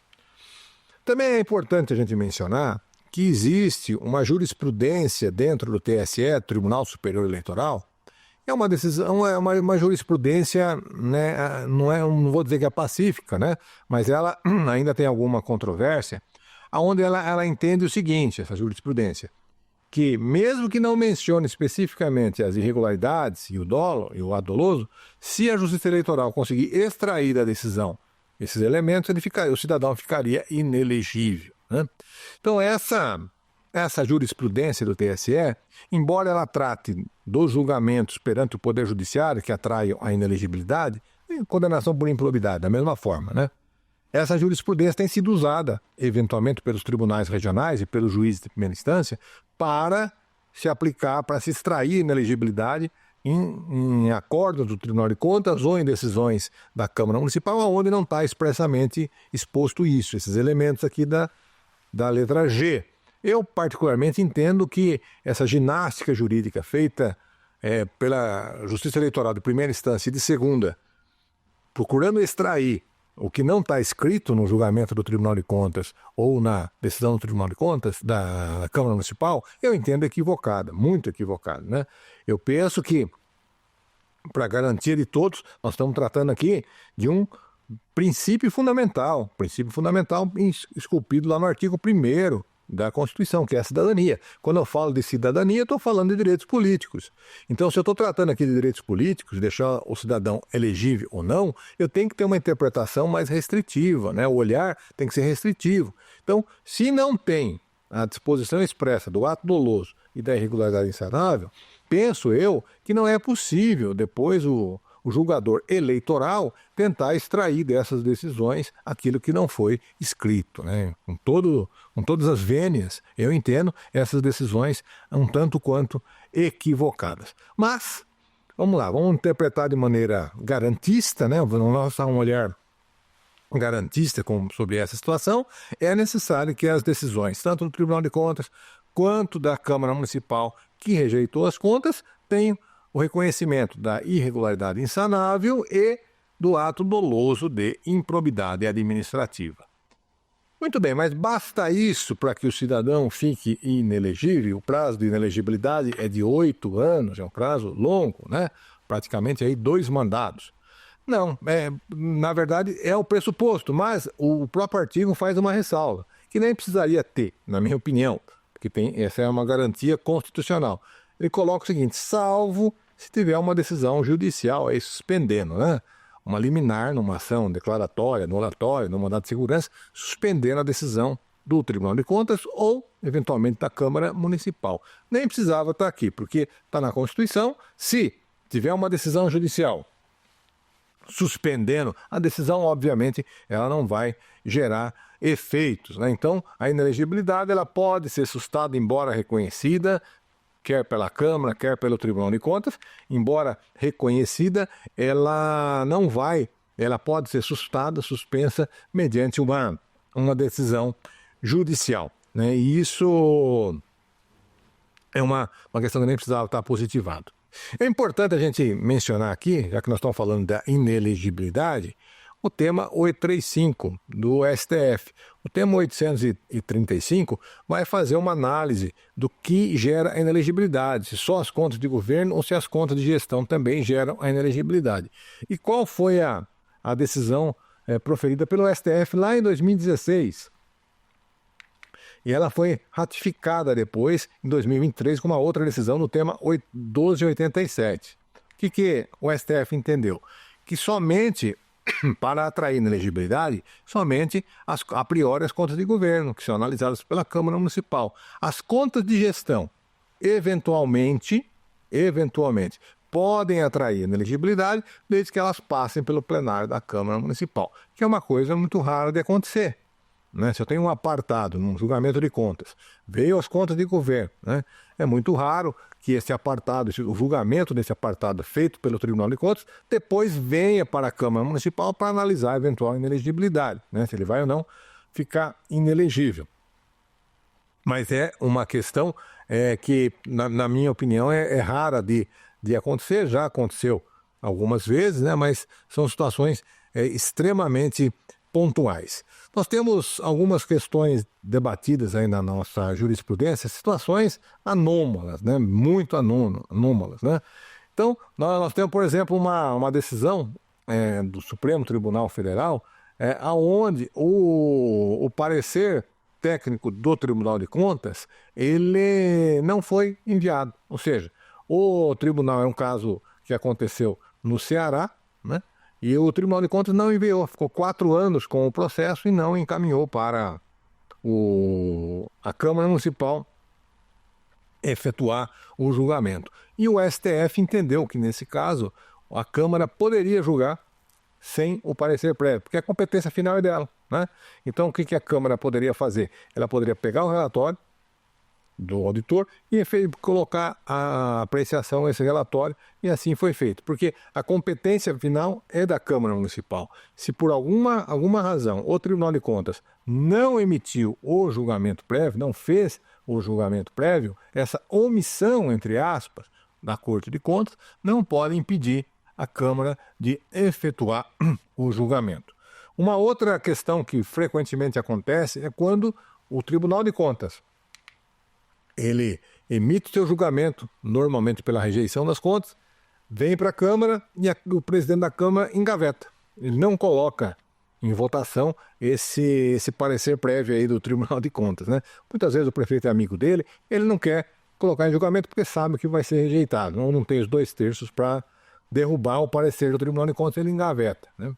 Também é importante a gente mencionar que existe uma jurisprudência dentro do TSE, Tribunal Superior Eleitoral. É uma decisão, é uma jurisprudência, né, não vou dizer que é pacífica, né, mas ela ainda tem alguma controvérsia, onde ela entende o seguinte, essa jurisprudência, que mesmo que não mencione especificamente as irregularidades e o dolo e o ato doloso, se a Justiça Eleitoral conseguir extrair da decisão esses elementos, o cidadão ficaria inelegível, né? Então essa jurisprudência do TSE, embora ela trate dos julgamentos perante o Poder Judiciário que atraiam a inelegibilidade, condenação por improbidade, da mesma forma, né? Essa jurisprudência tem sido usada, eventualmente, pelos tribunais regionais e pelos juízes de primeira instância para se aplicar, para se extrair inelegibilidade em acordos do Tribunal de Contas ou em decisões da Câmara Municipal, onde não está expressamente exposto isso, esses elementos aqui da letra G. Eu, particularmente, entendo que essa ginástica jurídica feita pela Justiça Eleitoral de primeira instância e de segunda, procurando extrair o que não está escrito no julgamento do Tribunal de Contas ou na decisão do Tribunal de Contas da Câmara Municipal, eu entendo equivocada, muito equivocada, né? Eu penso que, para garantia de todos, nós estamos tratando aqui de um princípio fundamental esculpido lá no artigo 1º da Constituição, que é a cidadania. Quando eu falo de cidadania, estou falando de direitos políticos. Então, se eu estou tratando aqui de direitos políticos, deixar o cidadão elegível ou não, eu tenho que ter uma interpretação mais restritiva, né? O olhar tem que ser restritivo. Então, se não tem a disposição expressa do ato doloso e da irregularidade insanável, penso eu que não é possível depois o julgador eleitoral tentar extrair dessas decisões aquilo que não foi escrito, né? Com todas as vênias, eu entendo essas decisões um tanto quanto equivocadas. Mas, vamos lá, vamos interpretar de maneira garantista, né? Vamos lançar um olhar garantista sobre essa situação, é necessário que as decisões, tanto do Tribunal de Contas quanto da Câmara Municipal, que rejeitou as contas, tenham o reconhecimento da irregularidade insanável e do ato doloso de improbidade administrativa. Muito bem, mas basta isso para que o cidadão fique inelegível? O prazo de inelegibilidade é de 8 anos, é um prazo longo, né? Praticamente aí 2 mandatos. Não, na verdade é o pressuposto, mas o próprio artigo faz uma ressalva, que nem precisaria ter, na minha opinião, porque essa é uma garantia constitucional. Ele coloca o seguinte: salvo se tiver uma decisão judicial aí suspendendo, né? Uma liminar numa ação declaratória, no oratório, no mandado de segurança, suspendendo a decisão do Tribunal de Contas ou, eventualmente, da Câmara Municipal. Nem precisava estar aqui, porque está na Constituição. Se tiver uma decisão judicial suspendendo, a decisão, obviamente, ela não vai gerar efeitos, né? Então, a inelegibilidade ela pode ser sustada, embora reconhecida, quer pela Câmara, quer pelo Tribunal de Contas. Embora reconhecida, ela pode ser suspensa mediante uma decisão judicial, né? E isso é uma questão que nem precisava estar positivado. É importante a gente mencionar aqui, já que nós estamos falando da inelegibilidade, o tema 835 do STF. O tema 835 vai fazer uma análise do que gera a inelegibilidade, se só as contas de governo ou se as contas de gestão também geram a inelegibilidade. E qual foi a decisão proferida pelo STF lá em 2016? E ela foi ratificada depois, em 2023, com uma outra decisão no tema 1287. O que o STF entendeu? Que somente para atrair inelegibilidade, somente a priori as contas de governo, que são analisadas pela Câmara Municipal. As contas de gestão, eventualmente, podem atrair inelegibilidade, desde que elas passem pelo plenário da Câmara Municipal, que é uma coisa muito rara de acontecer, né? Se eu tenho um apartado num julgamento de contas, veio as contas de governo, né? É muito raro que esse apartado, o julgamento desse apartado feito pelo Tribunal de Contas, depois venha para a Câmara Municipal para analisar a eventual inelegibilidade, né? Se ele vai ou não ficar inelegível. Mas é uma questão que, na minha opinião, é rara de acontecer. Já aconteceu algumas vezes, né? Mas são situações extremamente pontuais. Nós temos algumas questões debatidas aí na nossa jurisprudência, situações anômalas, né? Muito anômalas, né? Então, nós temos, por exemplo, uma decisão do Supremo Tribunal Federal, aonde o parecer técnico do Tribunal de Contas, ele não foi enviado. Ou seja, o tribunal é um caso que aconteceu no Ceará, né? E o Tribunal de Contas não enviou, ficou 4 anos com o processo e não encaminhou para a Câmara Municipal efetuar o julgamento. E o STF entendeu que, nesse caso, a Câmara poderia julgar sem o parecer prévio, porque a competência final é dela, né? Então, o que a Câmara poderia fazer? Ela poderia pegar o relatório do auditor e colocar a apreciação nesse relatório, e assim foi feito, porque a competência final é da Câmara Municipal. Se por alguma razão o Tribunal de Contas não emitiu o julgamento prévio, não fez o julgamento prévio, essa omissão, entre aspas, da Corte de Contas não pode impedir a Câmara de efetuar o julgamento. Uma outra questão que frequentemente acontece é quando o Tribunal de Contas ele emite o seu julgamento, normalmente pela rejeição das contas, vem para a Câmara e o presidente da Câmara engaveta. Ele não coloca em votação esse parecer prévio aí do Tribunal de Contas, né? Muitas vezes o prefeito é amigo dele, ele não quer colocar em julgamento porque sabe que vai ser rejeitado. Não tem os 2/3 para derrubar o parecer do Tribunal de Contas, ele engaveta, né?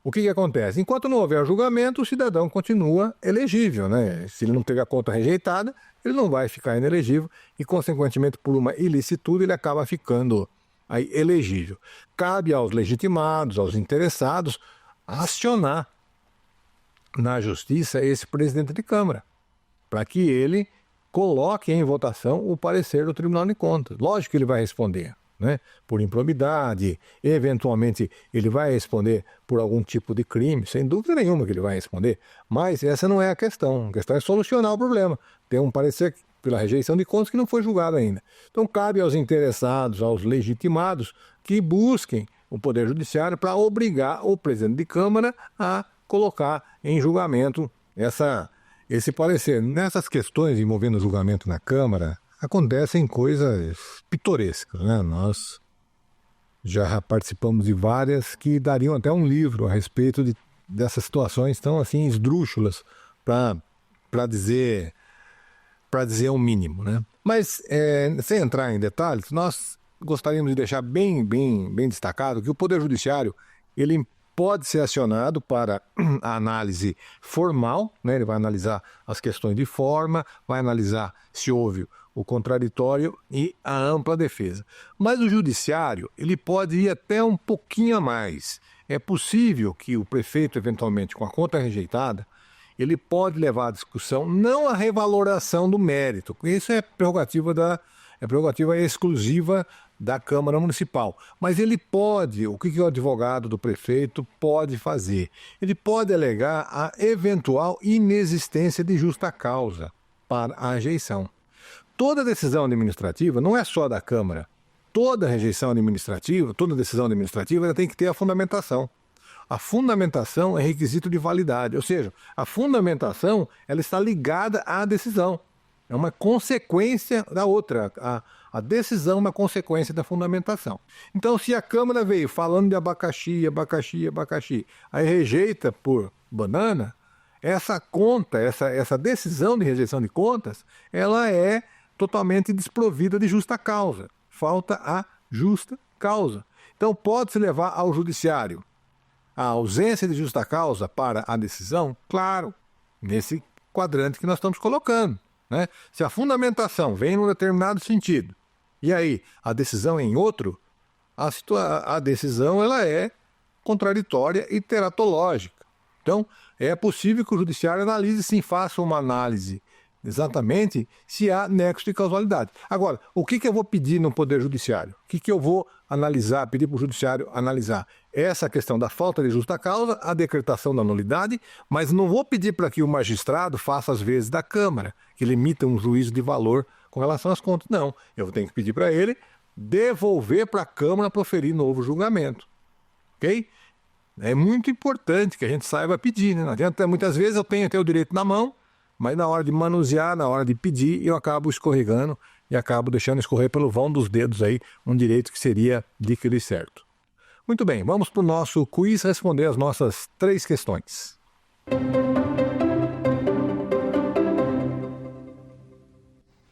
O que acontece? Enquanto não houver julgamento, o cidadão continua elegível, né? Se ele não teve a conta rejeitada, ele não vai ficar inelegível e, consequentemente, por uma ilicitude, ele acaba ficando aí elegível. Cabe aos legitimados, aos interessados, acionar na Justiça esse presidente de Câmara, para que ele coloque em votação o parecer do Tribunal de Contas. Lógico que ele vai responder, né? Por improbidade, eventualmente ele vai responder por algum tipo de crime, sem dúvida nenhuma que ele vai responder, mas essa não é a questão é solucionar o problema, ter um parecer pela rejeição de contas que não foi julgado ainda. Então cabe aos interessados, aos legitimados, que busquem o Poder Judiciário para obrigar o presidente de Câmara a colocar em julgamento esse parecer. Nessas questões envolvendo julgamento na Câmara, acontecem coisas pitorescas, né? Nós já participamos de várias que dariam até um livro a respeito dessas situações tão assim esdrúxulas para dizer o mínimo, né? Mas sem entrar em detalhes, nós gostaríamos de deixar bem destacado que o Poder Judiciário ele pode ser acionado para a análise formal, né? Ele vai analisar as questões de forma, vai analisar se houve o contraditório e a ampla defesa. Mas o judiciário, ele pode ir até um pouquinho a mais. É possível que o prefeito, eventualmente, com a conta rejeitada, ele pode levar à discussão não a revaloração do mérito, isso é prerrogativa exclusiva da Câmara Municipal. Mas ele pode, o que o advogado do prefeito pode fazer? Ele pode alegar a eventual inexistência de justa causa para a rejeição. Toda decisão administrativa não é só da Câmara. Toda decisão administrativa ela tem que ter a fundamentação. A fundamentação é requisito de validade, ou seja, a fundamentação ela está ligada à decisão. É uma consequência da outra. A decisão é uma consequência da fundamentação. Então, se a Câmara veio falando de abacaxi, aí rejeita por banana, essa conta, essa decisão de rejeição de contas, ela é totalmente desprovida de justa causa. Falta a justa causa. Então, pode-se levar ao judiciário a ausência de justa causa para a decisão? Claro, nesse quadrante que nós estamos colocando, né? Se a fundamentação vem num determinado sentido, e aí a decisão é em outro, a decisão ela é contraditória e teratológica. Então, é possível que o judiciário analise, sim, faça uma análise exatamente se há nexo de causalidade. Agora, o que eu vou pedir no Poder Judiciário? O que eu vou analisar, pedir para o Judiciário analisar? Essa questão da falta de justa causa, a decretação da nulidade, mas não vou pedir para que o magistrado faça as vezes da Câmara, que ele emita um juízo de valor com relação às contas. Não, eu tenho que pedir para ele devolver para a Câmara proferir novo julgamento. Ok? É muito importante que a gente saiba pedir, né? Não adianta, muitas vezes eu tenho até o direito na mão, mas na hora de manusear, na hora de pedir, eu acabo escorregando e acabo deixando escorrer pelo vão dos dedos aí um direito que seria líquido e certo. Muito bem, vamos para o nosso quiz responder as nossas 3 questões.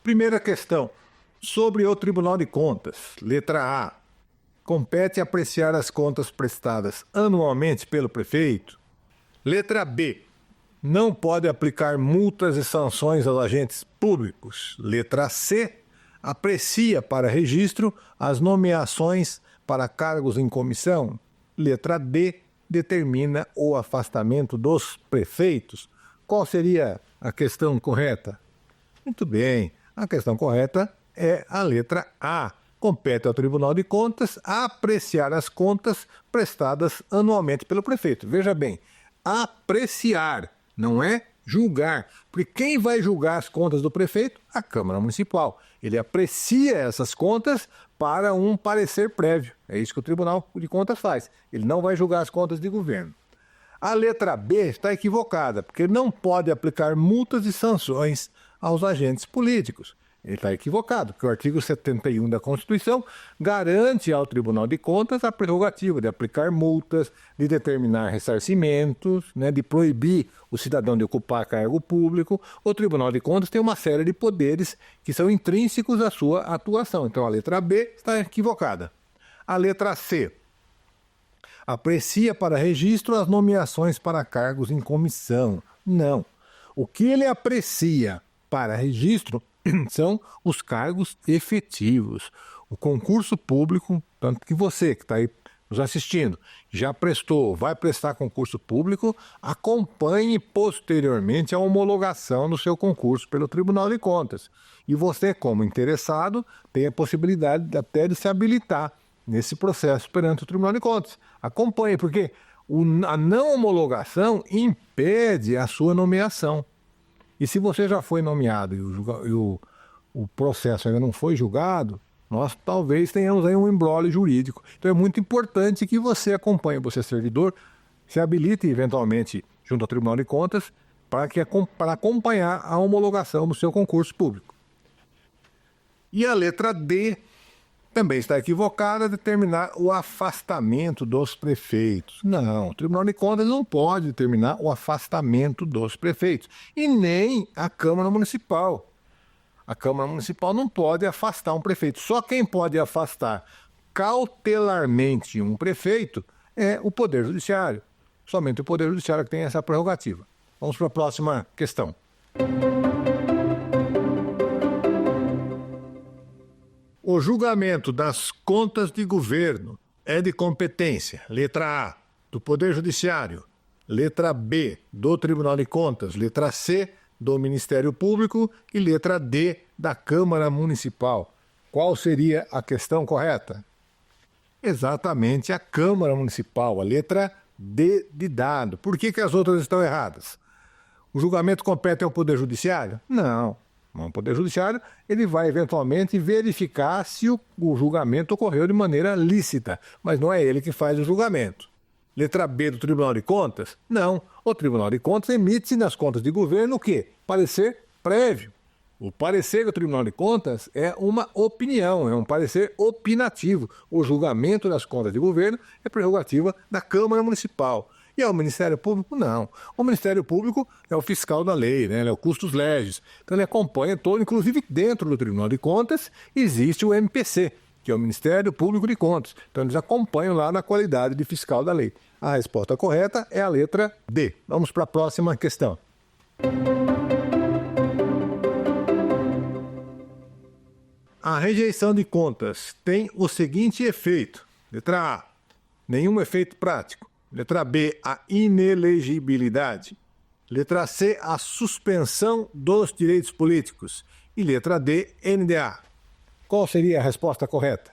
Primeira questão, sobre o Tribunal de Contas. Letra A. Compete apreciar as contas prestadas anualmente pelo prefeito? Letra B. Não pode aplicar multas e sanções aos agentes públicos. Letra C. Aprecia para registro as nomeações para cargos em comissão. Letra D. Determina o afastamento dos prefeitos. Qual seria a questão correta? Muito bem, a questão correta é a letra A. Compete ao Tribunal de Contas apreciar as contas prestadas anualmente pelo prefeito. Veja bem, apreciar. Não é julgar, porque quem vai julgar as contas do prefeito? A Câmara Municipal. Ele aprecia essas contas para um parecer prévio. É isso que o Tribunal de Contas faz. Ele não vai julgar as contas de governo. A letra B está equivocada, porque não pode aplicar multas e sanções aos agentes políticos. Ele está equivocado, porque o artigo 71 da Constituição garante ao Tribunal de Contas a prerrogativa de aplicar multas, de determinar ressarcimentos, né, de proibir o cidadão de ocupar cargo público. O Tribunal de Contas tem uma série de poderes que são intrínsecos à sua atuação. Então a letra B está equivocada. A letra C. Aprecia para registro as nomeações para cargos em comissão. Não. O que ele aprecia para registro são os cargos efetivos. O concurso público, tanto que você que está aí nos assistindo, já prestou, vai prestar concurso público, acompanhe posteriormente a homologação do seu concurso pelo Tribunal de Contas. E você, como interessado, tem a possibilidade até de se habilitar nesse processo perante o Tribunal de Contas. Acompanhe, porque a não homologação impede a sua nomeação. E se você já foi nomeado e o processo ainda não foi julgado, nós talvez tenhamos aí um imbróglio jurídico. Então é muito importante que você acompanhe, você servidor, se habilite eventualmente junto ao Tribunal de Contas para acompanhar a homologação do seu concurso público. E a letra D também está equivocada, determinar o afastamento dos prefeitos. Não, o Tribunal de Contas não pode determinar o afastamento dos prefeitos e nem a Câmara Municipal. A Câmara Municipal não pode afastar um prefeito. Só quem pode afastar cautelarmente um prefeito é o Poder Judiciário. Somente o Poder Judiciário que tem essa prerrogativa. Vamos para a próxima questão. O julgamento das contas de governo é de competência, letra A, do Poder Judiciário, letra B, do Tribunal de Contas, letra C, do Ministério Público e letra D, da Câmara Municipal. Qual seria a questão correta? Exatamente a Câmara Municipal, a letra D de dado. Por que as outras estão erradas? O julgamento compete ao Poder Judiciário? Não. O Poder Judiciário ele vai eventualmente verificar se o julgamento ocorreu de maneira lícita, mas não é ele que faz o julgamento. Letra B do Tribunal de Contas? Não. O Tribunal de Contas emite nas contas de governo o quê? Parecer prévio. O parecer do Tribunal de Contas é uma opinião, é um parecer opinativo. O julgamento das contas de governo é prerrogativa da Câmara Municipal. E ao Ministério Público, não. O Ministério Público é o fiscal da lei, né? Ele é o custos legis. Então ele acompanha todo, inclusive dentro do Tribunal de Contas existe o MPC, que é o Ministério Público de Contas. Então eles acompanham lá na qualidade de fiscal da lei. A resposta correta é a letra D. Vamos para a próxima questão. A rejeição de contas tem o seguinte efeito. Letra A, nenhum efeito prático. Letra B, a inelegibilidade. Letra C, a suspensão dos direitos políticos. E letra D, NDA. Qual seria a resposta correta?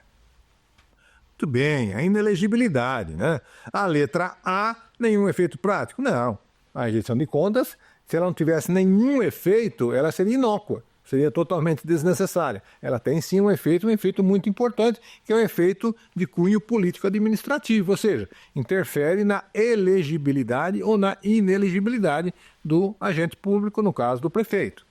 Muito bem, a inelegibilidade, né? A letra A, nenhum efeito prático. Não. A rejeição de contas, se ela não tivesse nenhum efeito, ela seria inócua. Seria totalmente desnecessária. Ela tem sim um efeito muito importante, que é o efeito de cunho político-administrativo, ou seja, interfere na elegibilidade ou na inelegibilidade do agente público, no caso do prefeito.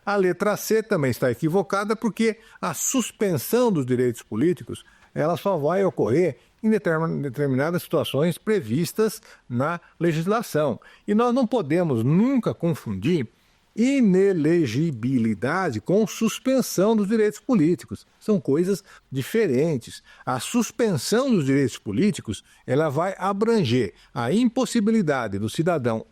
A letra C também está equivocada porque a suspensão dos direitos políticos ela só vai ocorrer em determinadas situações previstas na legislação. E nós não podemos nunca confundir inelegibilidade com suspensão dos direitos políticos. São coisas diferentes. A suspensão dos direitos políticos ela vai abranger a impossibilidade do cidadão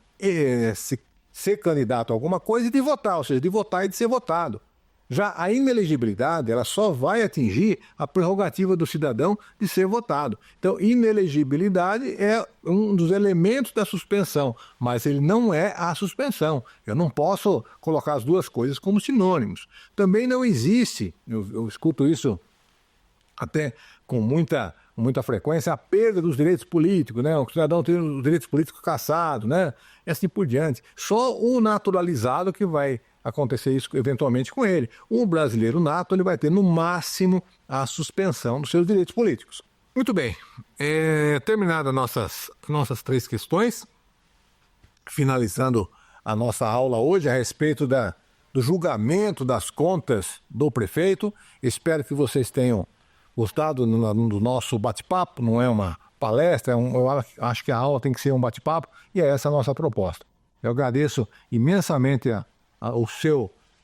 ser candidato a alguma coisa e de votar, ou seja, de votar e de ser votado. Já a inelegibilidade ela só vai atingir a prerrogativa do cidadão de ser votado. Então, inelegibilidade é um dos elementos da suspensão, mas ele não é a suspensão. Eu não posso colocar as duas coisas como sinônimos. Também não existe, eu escuto isso até com muita frequência, a perda dos direitos políticos, né? O cidadão tem os direitos políticos cassados, né? E assim por diante. Só o naturalizado que vai acontecer isso eventualmente com ele. O brasileiro nato ele vai ter no máximo a suspensão dos seus direitos políticos. Muito bem, terminadas nossas 3 questões, finalizando a nossa aula hoje a respeito do julgamento das contas do prefeito. Espero que vocês tenham gostado do nosso bate-papo, não é uma palestra, eu acho que a aula tem que ser um bate-papo e é essa a nossa proposta. Eu agradeço imensamente a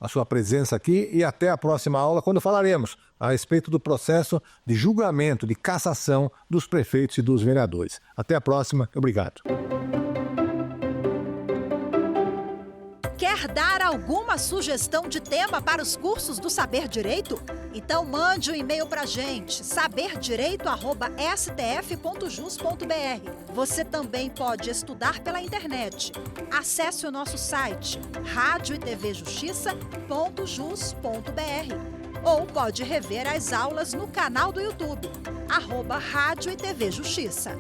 sua presença aqui e até a próxima aula, quando falaremos a respeito do processo de julgamento, de cassação dos prefeitos e dos vereadores. Até a próxima, obrigado. Quer dar alguma sugestão de tema para os cursos do Saber Direito? Então mande um e-mail pra gente, saberdireito@stf.jus.br. Você também pode estudar pela internet. Acesse o nosso site radioetvjustiça.jus.br ou pode rever as aulas no canal do YouTube, @Rádio e TV Justiça.